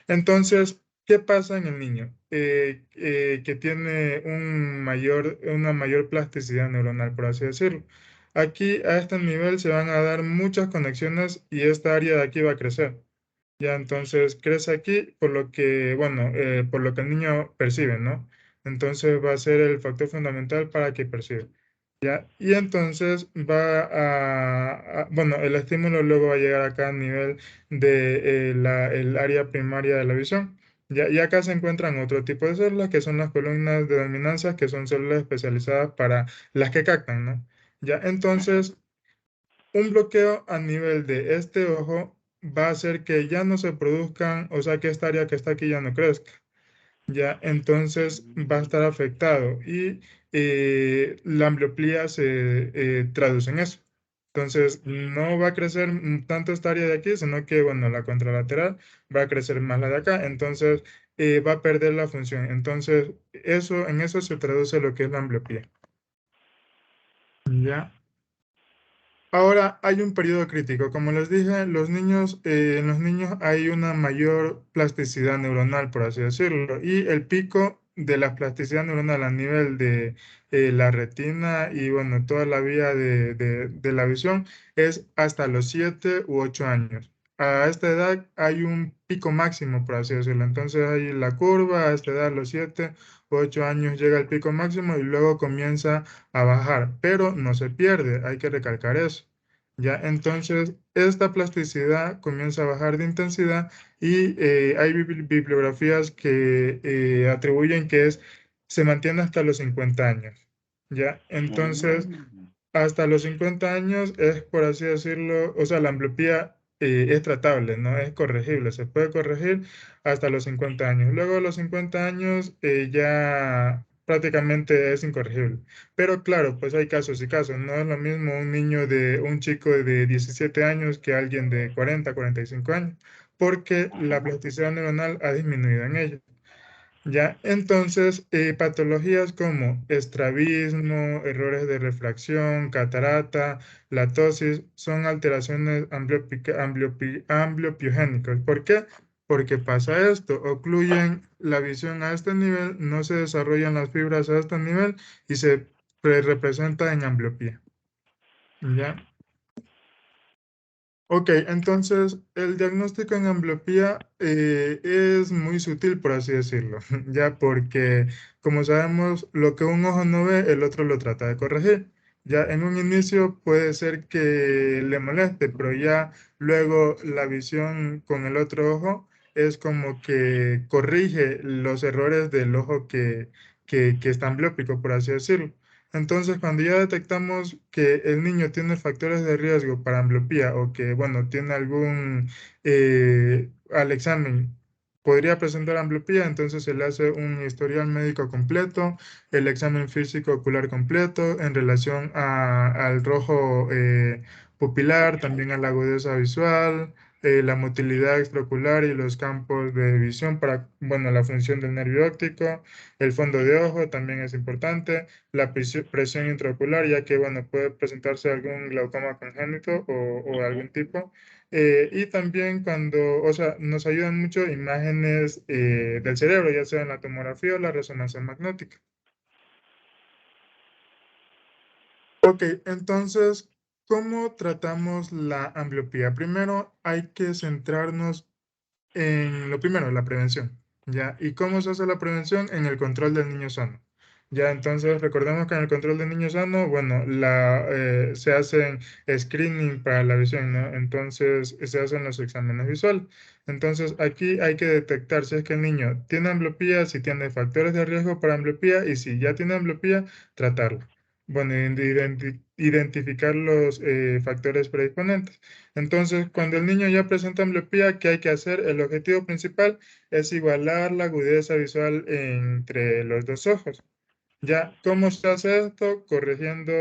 Entonces, ¿qué pasa en el niño? Que tiene una mayor plasticidad neuronal, por así decirlo. Aquí, a este nivel, se van a dar muchas conexiones y esta área de aquí va a crecer. Ya, entonces crece aquí por lo que, bueno, por lo que el niño percibe, ¿no? Entonces va a ser el factor fundamental para que perciba. ¿Ya? Y entonces bueno, el estímulo luego va a llegar acá a nivel de el área primaria de la visión. ¿Ya? Y acá se encuentran otro tipo de células que son las columnas de dominancia, que son células especializadas para las que captan, ¿no? ¿Ya? Entonces, un bloqueo a nivel de este ojo va a hacer que ya no se produzcan, o sea, que esta área que está aquí ya no crezca. Ya, entonces va a estar afectado y la ambliopía se traduce en eso. Entonces, no va a crecer tanto esta área de aquí, sino que, bueno, la contralateral va a crecer más la de acá, entonces va a perder la función. Entonces, en eso se traduce lo que es la ambliopía. Ya. Ahora hay un periodo crítico. Como les dije, en los niños hay una mayor plasticidad neuronal, por así decirlo, y el pico de la plasticidad neuronal a nivel de la retina y bueno, toda la vía de la visión es hasta los 7 u 8 años. A esta edad hay un pico máximo, por así decirlo. Entonces hay la curva, a esta edad, a los 7 u 8 años llega el pico máximo y luego comienza a bajar, pero no se pierde, hay que recalcar eso. Ya, entonces esta plasticidad comienza a bajar de intensidad y hay bibliografías que atribuyen que se mantiene hasta los 50 años. Ya, entonces hasta los 50 años es, por así decirlo, o sea, la ambliopía es tratable, no es corregible, se puede corregir hasta los 50 años. Luego de los 50 años ya prácticamente es incorregible. Pero claro, pues hay casos y casos. No es lo mismo un chico de 17 años que alguien de 40, 45 años, porque la plasticidad neuronal ha disminuido en ellos. Ya, entonces, patologías como estrabismo, errores de refracción, catarata, latosis, son alteraciones ambliopiogénicas. ¿Por qué? Porque pasa esto, ocluyen la visión a este nivel, no se desarrollan las fibras a este nivel y se representa en ambliopía. ¿Ya? Ok, entonces el diagnóstico en ambliopía es muy sutil, por así decirlo, ya porque, como sabemos, lo que un ojo no ve, el otro lo trata de corregir. Ya en un inicio puede ser que le moleste, pero ya luego la visión con el otro ojo es como que corrige los errores del ojo que está ambliópico, por así decirlo. Entonces, cuando ya detectamos que el niño tiene factores de riesgo para ambliopía o que, bueno, tiene al examen, podría presentar ambliopía, entonces se le hace un historial médico completo, el examen físico ocular completo en relación al rojo pupilar, también a la agudeza visual, la motilidad extraocular y los campos de visión para, bueno, la función del nervio óptico, el fondo de ojo también es importante, la presión intraocular, ya que, bueno, puede presentarse algún glaucoma congénito o algún tipo. Y también o sea, nos ayudan mucho imágenes del cerebro, ya sea en la tomografía o la resonancia magnética. Ok, entonces, ¿cómo tratamos la ambliopía? Primero hay que centrarnos en lo primero, la prevención. ¿Ya? ¿Y cómo se hace la prevención? En el control del niño sano. Ya, entonces recordemos que en el control del niño sano, bueno, se hacen screening para la visión, ¿no? Entonces se hacen los exámenes visuales. Entonces aquí hay que detectar si es que el niño tiene ambliopía, si tiene factores de riesgo para ambliopía y si ya tiene ambliopía, tratarlo. Bueno, identificar los factores predisponentes. Entonces, cuando el niño ya presenta ambliopía, ¿qué hay que hacer? El objetivo principal es igualar la agudeza visual entre los dos ojos. Ya, ¿cómo se hace esto? Corrigiendo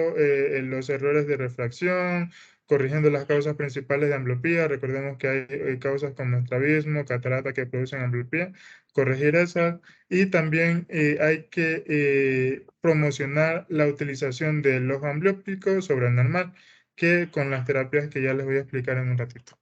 los errores de refracción, corrigiendo las causas principales de ambliopía. Recordemos que hay causas como estrabismo, catarata que producen ambliopía. Corregir esas. Y también hay que promocionar la utilización del ojo ambliópico sobre el normal, que con las terapias que ya les voy a explicar en un ratito.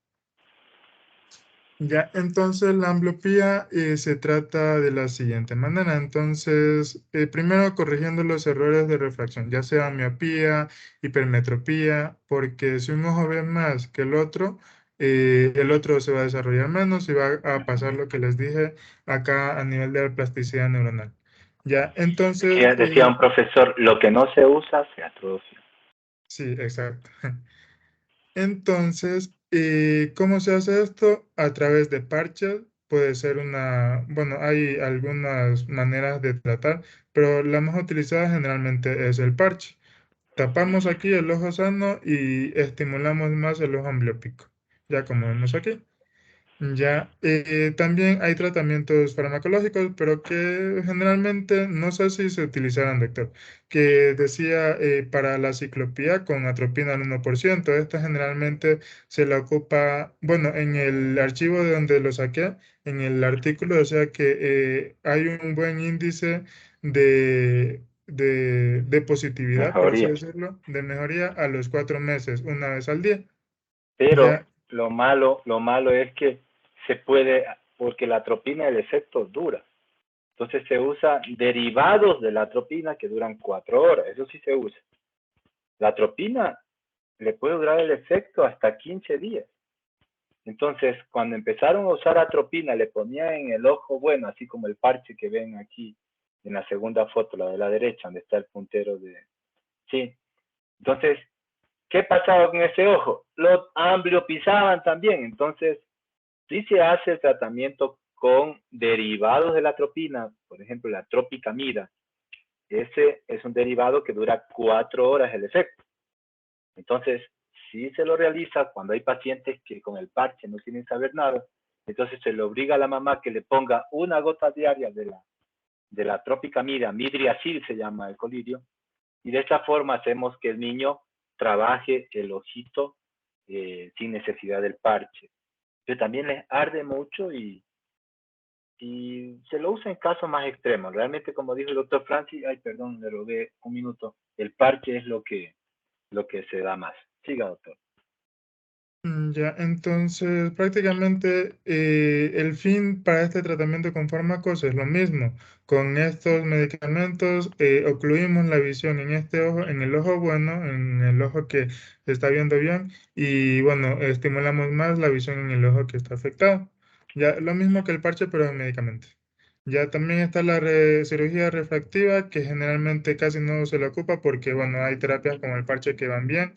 Ya, entonces la ambliopía se trata de la siguiente manera. Entonces, primero corrigiendo los errores de refracción, ya sea miopía, hipermetropía, porque si un ojo ve más que el otro se va a desarrollar menos y va a pasar lo que les dije acá a nivel de la plasticidad neuronal. Ya, entonces, Decía un profesor, lo que no se usa se atrofia. sí, exacto. Entonces, ¿cómo se hace esto? A través de parches. Puede ser bueno, hay algunas maneras de tratar, pero la más utilizada generalmente es el parche. Tapamos aquí el ojo sano y estimulamos más el ojo ambliópico, ya como vemos aquí. Ya, también hay tratamientos farmacológicos, pero que generalmente no sé si se utilizarán, doctor, que decía para la ciclopía con atropina al 1%. Esta generalmente se la ocupa, bueno, en el archivo de donde lo saqué, en el artículo, o sea que hay un buen índice de positividad, por así Mejoría. decirlo, de mejoría a los 4 meses, una vez al día. Pero Ya, lo malo es que se puede, porque la atropina, el efecto dura. Entonces se usa derivados de la atropina que duran 4 horas. Eso sí se usa. La atropina le puede durar el efecto hasta 15 días. Entonces, cuando empezaron a usar atropina, le ponían en el ojo bueno, así como el parche que ven aquí en la segunda foto, la de la derecha, donde está el puntero de... Sí. Entonces, ¿qué pasaba con ese ojo? Lo ambliopizaban también. Entonces, sí se hace el tratamiento con derivados de la atropina, por ejemplo, la tropicamida. Ese es un derivado que dura 4 horas el efecto. Entonces, si se lo realiza cuando hay pacientes que con el parche no quieren saber nada, entonces se le obliga a la mamá que le ponga una gota diaria de la tropicamida, midriasil se llama el colirio, y de esta forma hacemos que el niño trabaje el ojito sin necesidad del parche. Pero también les arde mucho y se lo usa en casos más extremos. Realmente, como dijo el doctor Francis, ay, perdón, le robé un minuto, el parche es lo que se da más. Siga, doctor. Ya, entonces prácticamente el fin para este tratamiento con fármacos es lo mismo. Con estos medicamentos ocluimos la visión en este ojo, en el ojo bueno, en el ojo que se está viendo bien, y bueno, estimulamos más la visión en el ojo que está afectado. Ya, lo mismo que el parche, pero en medicamentos. Ya también está la cirugía refractiva, que generalmente casi no se le ocupa porque, bueno, hay terapias como el parche que van bien.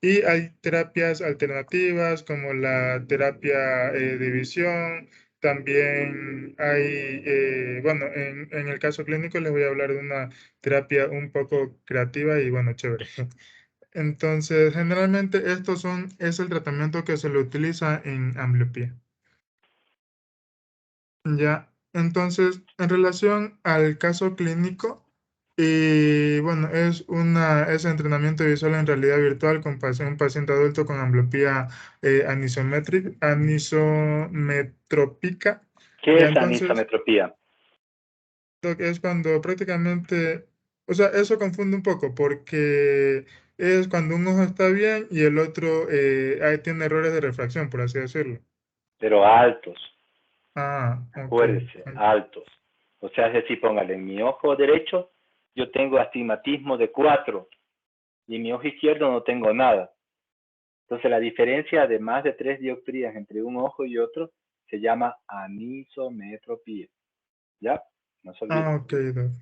Y hay terapias alternativas como la terapia de visión. También hay, bueno, en el caso clínico les voy a hablar de una terapia un poco creativa y, bueno, chévere. Entonces, generalmente es el tratamiento que se le utiliza en ambliopía. Ya, entonces, en relación al caso clínico, bueno, es entrenamiento visual en realidad virtual con un paciente adulto con ambliopía anisometrópica. ¿Qué Ya, es entonces, anisometropía? es cuando prácticamente, o sea, eso confunde un poco porque es cuando un ojo está bien y el otro tiene errores de refracción, por así decirlo. Pero altos, Ah, ok. acuérdese, altos. O sea, es decir, póngale, en mi ojo derecho yo tengo astigmatismo de 4 y en mi ojo izquierdo no tengo nada. Entonces la diferencia de más de 3 dioptrías entre un ojo y otro se llama anisometropía. ¿Ya? No se olviden. Ok, doc.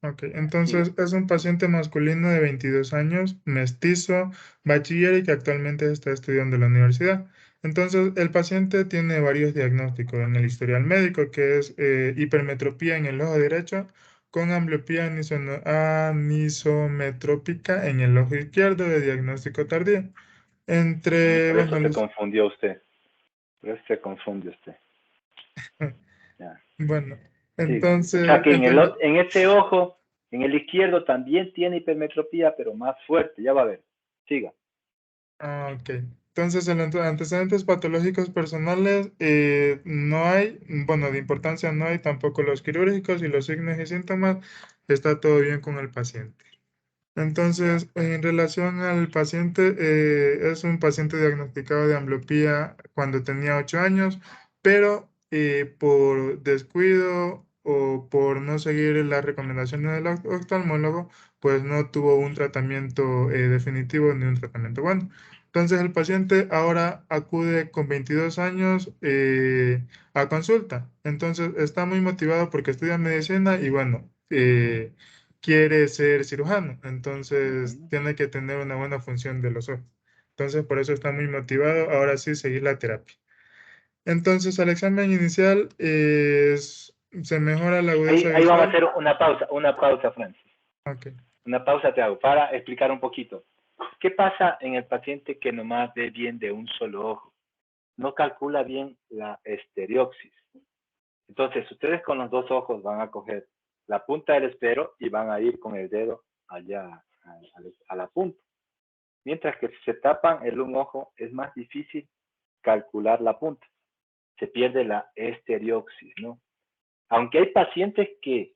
Ok, entonces es un paciente masculino de 22 años, mestizo, bachiller y que actualmente está estudiando en la universidad. Entonces, el paciente tiene varios diagnósticos en el historial médico, que es hipermetropía en el ojo derecho con ambliopía anisometrópica en el ojo izquierdo de diagnóstico tardío. Entre, Por eso bueno, se confundió usted. Por eso se confunde usted. Ya. bueno, Siga. O entonces, sea que en ese ojo, en el izquierdo también tiene hipermetropía, pero más fuerte. Ya va a ver. Siga. Ok. Entonces, en antecedentes patológicos personales no hay, bueno, de importancia no hay, tampoco los quirúrgicos y los signos y síntomas, está todo bien con el paciente. Entonces, en relación al paciente, es un paciente diagnosticado de ambliopía cuando tenía 8 años, pero por descuido o por no seguir las recomendaciones del oftalmólogo, pues no tuvo un tratamiento definitivo ni un tratamiento bueno. Entonces, el paciente ahora acude con 22 años a consulta. Entonces, está muy motivado porque estudia medicina y bueno, quiere ser cirujano, entonces tiene que tener una buena función de los ojos. Entonces, por eso está muy motivado. Ahora sí, seguir la terapia. Entonces, al examen inicial se mejora la agudeza Ahí vamos a visual. hacer una pausa, Francis. Ok. Una pausa te hago para explicar un poquito. ¿Qué pasa en el paciente que nomás ve bien de un solo ojo? No calcula bien la estereoxis. Entonces, ustedes con los dos ojos van a coger la punta del esfero y van a ir con el dedo allá a la punta. Mientras que si se tapan el un ojo, es más difícil calcular la punta. Se pierde la estereoxis, ¿no? Aunque hay pacientes que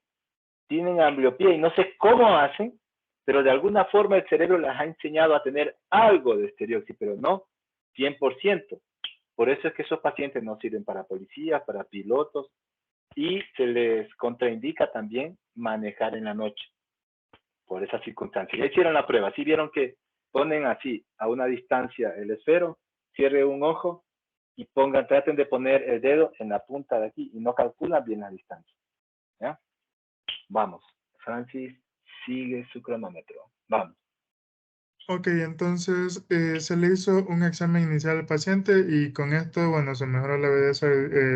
tienen ambliopía y no sé cómo hacen, pero de alguna forma el cerebro les ha enseñado a tener algo de estereoxis, pero no 100%. Por eso es que esos pacientes no sirven para policías, para pilotos, y se les contraindica también manejar en la noche, por esas circunstancias. Ya hicieron la prueba, sí vieron que ponen así, a una distancia el esfero, cierre un ojo y traten de poner el dedo en la punta de aquí y no calculan bien la distancia. ¿Ya? Vamos, Francis, sigue su cronómetro. Vamos. Ok, entonces se le hizo un examen inicial al paciente y con esto, bueno, se mejoró la agudeza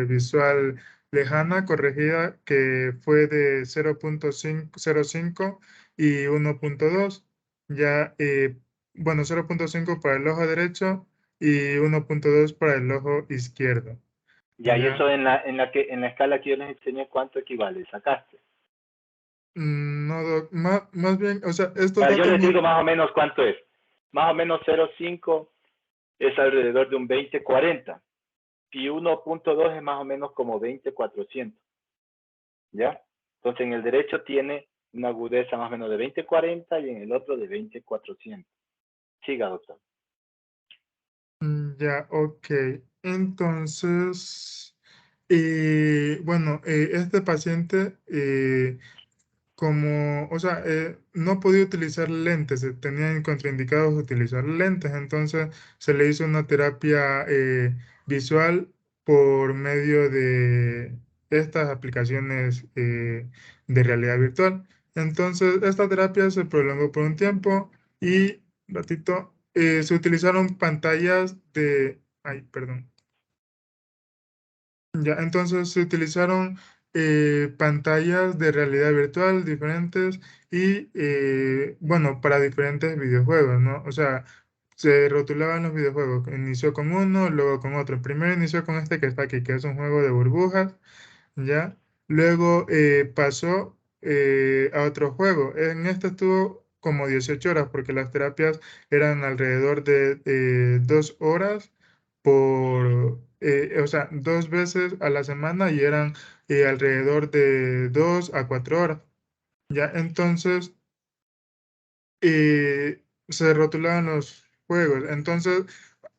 visual lejana corregida que fue de 0.05 y 1.2. Ya, bueno, 0.5 para el ojo derecho y 1.2 para el ojo izquierdo. Ya, y Ya. eso en la escala que yo les enseñé, ¿cuánto equivale? ¿Sacaste? No, Doc, más bien, o sea, estos Yo datos les digo más o menos cuánto es. Más o menos 0.5 es alrededor de un 20-40. Y 1.2 es más o menos como 20-400. ¿Ya? Entonces en el derecho tiene una agudeza más o menos de 20-40 y en el otro de 20-400. Siga, doctor. Ya, ok. Entonces, bueno, este paciente, como, o sea, no podía utilizar lentes, tenían contraindicados utilizar lentes, entonces se le hizo una terapia visual por medio de estas aplicaciones de realidad virtual. Entonces, esta terapia se prolongó por un tiempo y, ratito, se utilizaron pantallas de, ay, perdón. Ya, entonces se utilizaron pantallas de realidad virtual diferentes y, bueno, para diferentes videojuegos, ¿no? O sea, se rotulaban los videojuegos. Inició con uno, luego con otro. Primero inició con este que está aquí, que es un juego de burbujas, ¿ya? Luego pasó a otro juego. En este estuvo como 18 horas porque las terapias eran alrededor de 2 horas o sea, 2 veces a la semana y eran alrededor de 2 a 4 horas. ¿Ya? Entonces, se rotulaban los juegos. Entonces,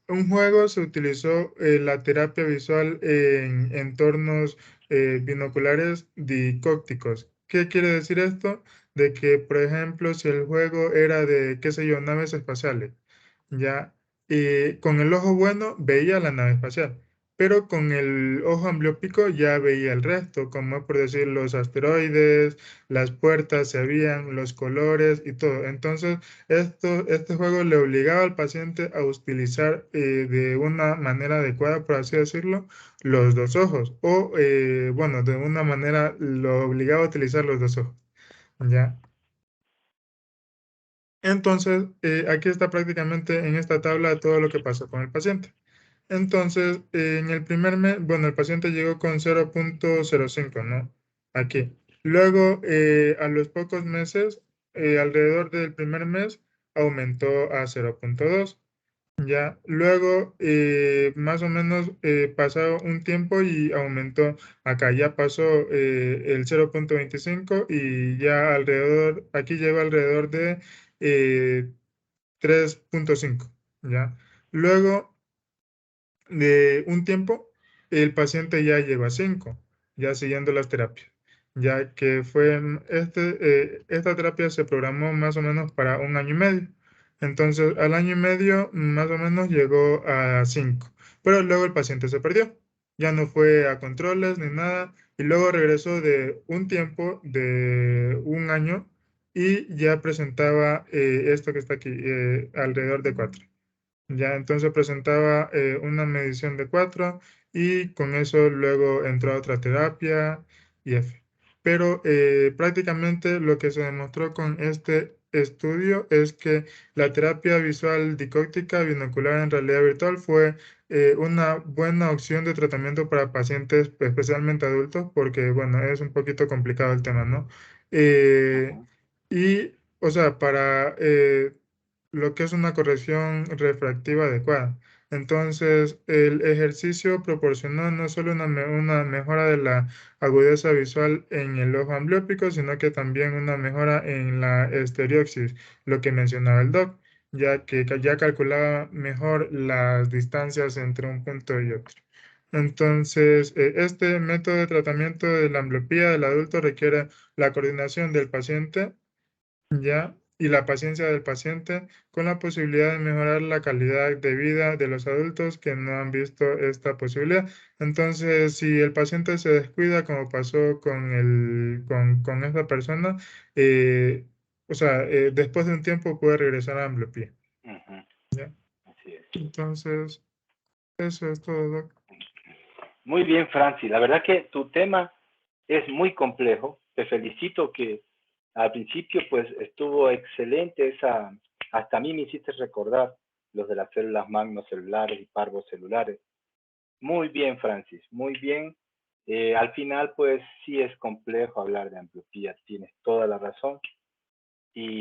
un juego se utilizó la terapia visual en entornos binoculares dicópticos. ¿Qué quiere decir esto? De que, por ejemplo, si el juego era de, qué sé yo, naves espaciales, ya con el ojo bueno veía la nave espacial, pero con el ojo ambliópico ya veía el resto, como por decir los asteroides, las puertas se veían, los colores y todo. Entonces, este juego le obligaba al paciente a utilizar de una manera adecuada, por así decirlo, los dos ojos, o bueno, de una manera lo obligaba a utilizar los dos ojos, ¿ya? Entonces, aquí está prácticamente en esta tabla todo lo que pasó con el paciente. Entonces, en el primer mes, bueno, el paciente llegó con 0.05, ¿no? Aquí. Luego, a los pocos meses, alrededor del primer mes, aumentó a 0.2. Ya, luego más o menos pasó un tiempo y aumentó. Acá ya pasó el 0.25 y ya alrededor, aquí llegó alrededor de 3.5. Ya, luego de un tiempo, el paciente ya llegó a 5, ya siguiendo las terapias, ya que esta terapia se programó más o menos para un año y medio. Entonces, al año y medio, más o menos, llegó a 5, pero luego el paciente se perdió, ya no fue a controles ni nada, y luego regresó de un tiempo de un año y ya presentaba esto que está aquí, alrededor de 4. Ya entonces presentaba una medición de 4 y con eso luego entró a otra terapia y F. Pero prácticamente lo que se demostró con este estudio es que la terapia visual dicóptica binocular en realidad virtual fue una buena opción de tratamiento para pacientes, especialmente adultos, porque bueno, es un poquito complicado el tema, ¿no? Ujú. Y, o sea, para lo que es una corrección refractiva adecuada. Entonces, el ejercicio proporcionó no solo una mejora de la agudeza visual en el ojo ambliópico, sino que también una mejora en la estereoxis, lo que mencionaba el doc, ya que ya calculaba mejor las distancias entre un punto y otro. Entonces, este método de tratamiento de la ambliopía del adulto requiere la coordinación del paciente, ¿ya? Y la paciencia del paciente, con la posibilidad de mejorar la calidad de vida de los adultos que no han visto esta posibilidad. Entonces, si el paciente se descuida, como pasó con esta persona, o sea, después de un tiempo puede regresar a ambliopía. Ujú. ¿Ya? Así es. Entonces, eso es todo, Doc. Muy bien, Francis. La verdad que tu tema es muy complejo. Te felicito que al principio pues estuvo excelente esa, hasta a mí me hiciste recordar los de las células magnocelulares y parvocelulares. Muy bien, Francis, muy bien. Al final pues sí es complejo hablar de ambliopía, tienes toda la razón,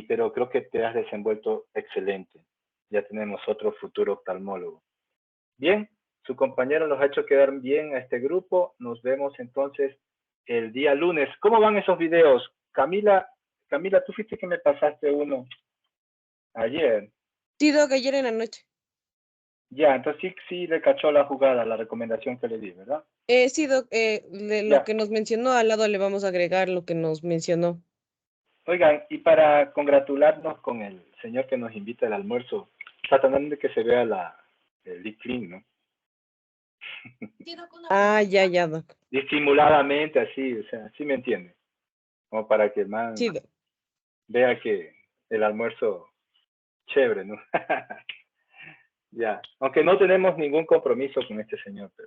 pero creo que te has desenvuelto excelente. Ya tenemos otro futuro oftalmólogo. Bien, su compañero los ha hecho quedar bien a este grupo. Nos vemos entonces el día lunes. ¿Cómo van esos videos? Camila, tú fuiste que me pasaste uno ayer. Sí, Doc, ayer en la noche. Ya, entonces sí le cachó la jugada, la recomendación que le di, ¿verdad? Sí, Doc, de lo Ya. que nos mencionó al lado le vamos a agregar lo que nos mencionó. Oigan, y para congratularnos con el señor que nos invita al almuerzo, tratando de que se vea el lip clean, ¿no? Ah, ya, Doc. Disimuladamente, así, o sea, sí me entiende. Como para que el man Sí, Doc. vea que el almuerzo chévere, ¿no? Ya, aunque no tenemos ningún compromiso con este señor, pero